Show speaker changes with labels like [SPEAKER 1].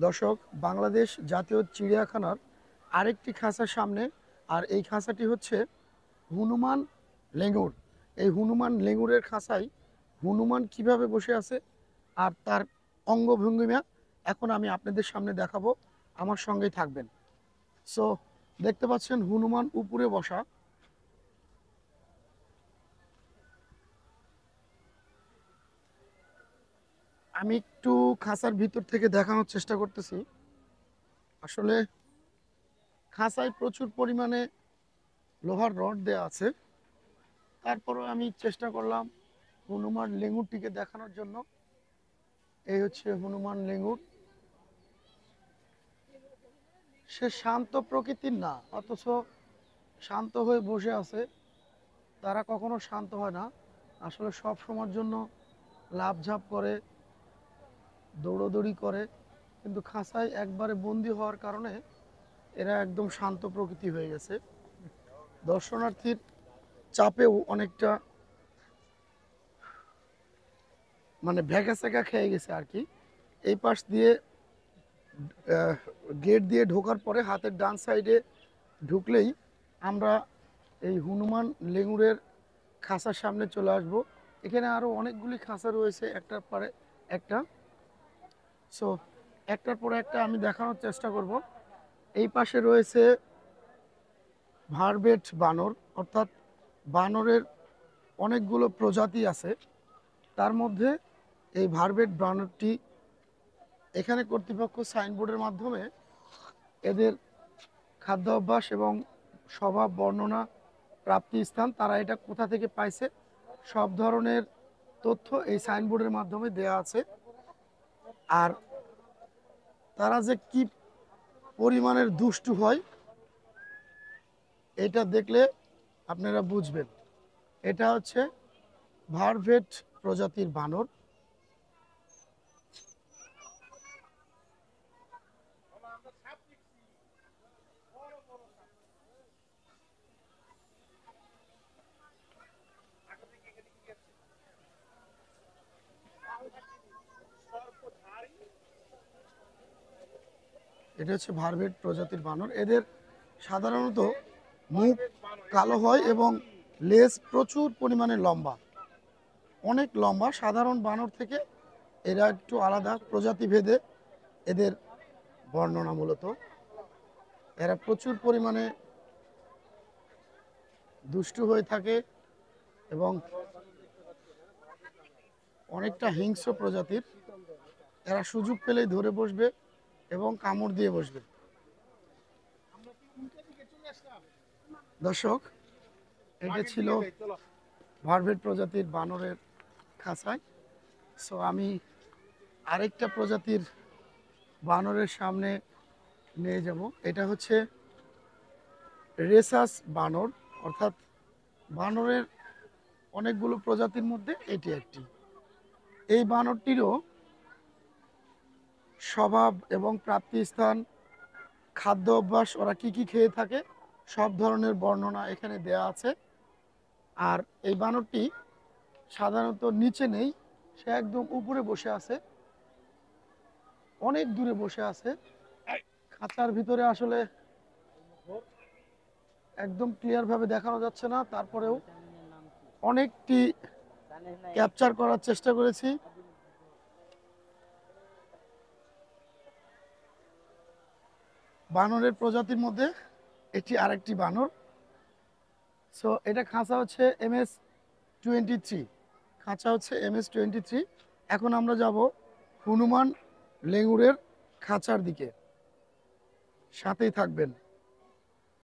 [SPEAKER 1] দর্শক, বাংলাদেশ জাতীয় চিড়িয়াখানার আরেকটি খাঁচার সামনে। আর এই খাঁচাটি হচ্ছে হনুমান লেঙ্গুর। এই হনুমান লেঙ্গুরের খাঁচায় হনুমান কিভাবে বসে আছে আর তার অঙ্গভঙ্গিমা এখন আমি আপনাদের সামনে দেখাবো। আমার সঙ্গেই থাকবেন। সো দেখতে পাচ্ছেন হনুমান উপরে বসা। আমি একটু খাঁচার ভিতর থেকে দেখানোর চেষ্টা করতেছি। আসলে খাঁচায় প্রচুর পরিমাণে লোহার রড দেওয়া আছে। তারপরে আমি চেষ্টা করলাম হনুমান লেঙ্গুরটিকে দেখানোর জন্য। এই হচ্ছে হনুমান লেঙ্গুর। সে শান্ত প্রকৃতির না, অথচ শান্ত হয়ে বসে আছে। তারা কখনো শান্ত হয় না, আসলে সব সময়ের জন্য লাফঝাপ করে, দৌড়োদৌড়ি করে। কিন্তু খাঁচায় একবারে বন্দি হওয়ার কারণে এরা একদম শান্ত প্রকৃতি হয়ে গেছে। দর্শনার্থীর চাপেও অনেকটা মানে ভেগা সেকা খেয়ে গেছে আর কি। এই পাশ দিয়ে গেট দিয়ে ঢোকার পরে হাতের ডান সাইডে ঢুকলেই আমরা এই হনুমান লেঙ্গুরের খাঁচার সামনে চলে আসব। এখানে আরও অনেকগুলি খাঁচা রয়েছে, একটার পরে একটা। সো একটার পরে একটা আমি দেখানোর চেষ্টা করব। এই পাশে রয়েছে ভারবেট বানর, অর্থাৎ বানরের অনেকগুলো প্রজাতি আছে। তার মধ্যে এই ভারবেট বানরটি, এখানে কর্তৃপক্ষ সাইনবোর্ডের মাধ্যমে এদের খাদ্য অভ্যাস এবং স্বভাব বর্ণনা, প্রাপ্তি স্থান, তারা এটা কোথা থেকে পাইছে, সব ধরনের তথ্য এই সাইনবোর্ডের মাধ্যমে দেয়া আছে। আর তারা যে কি পরিমাণের দুষ্টু হয় এটা দেখলে আপনারা বুঝবেন। এটা হচ্ছে ভারভেট প্রজাতির বানর। এটা হচ্ছে ভারভেট প্রজাতির বানর। এদের সাধারণত মুখ কালো হয় এবং লেজ প্রচুর পরিমাণে লম্বা, অনেক লম্বা। সাধারণ বানর থেকে এরা একটু আলাদা প্রজাতি ভেদে এদের বর্ণনা। মূলত এরা প্রচুর পরিমাণে দুষ্টু হয়ে থাকে এবং অনেকটা হিংস্র প্রজাতির। এরা সুযোগ পেলেই ধরে বসবে এবং কামড় দিয়ে বসবে। দর্শক, এটা ছিল ভারভেট প্রজাতির বানরের খাঁচায়। সো আমি আরেকটা প্রজাতির বানরের সামনে নিয়ে যাব। এটা হচ্ছে রেসাস বানর, অর্থাৎ বানরের অনেকগুলো প্রজাতির মধ্যে এটি একটি। এই বানরটিরও স্বভাব এবং প্রাপ্তিস্থান, খাদ্য অভ্যাস, ওরা কি কি খেয়ে থাকে, সব ধরনের বর্ণনা এখানে দেয়া আছে। আর এই বানরটি সাধারণত নিচে নেই, সে একদম উপরে বসে আছে, অনেক দূরে বসে আছে। খাঁচার ভিতরে আসলে একদম ক্লিয়ার ভাবে দেখানো যাচ্ছে না, তারপরেও অনেকটি ক্যাপচার করার চেষ্টা করেছি। বানরের প্রজাতির মধ্যে এটি আরেকটি বানর। সো এটা খাঁচা হচ্ছে MS-23। খাঁচা হচ্ছে MS-23। এখন আমরা যাব হনুমান লেঙ্গুরের খাঁচার দিকে, সাথেই থাকবেন।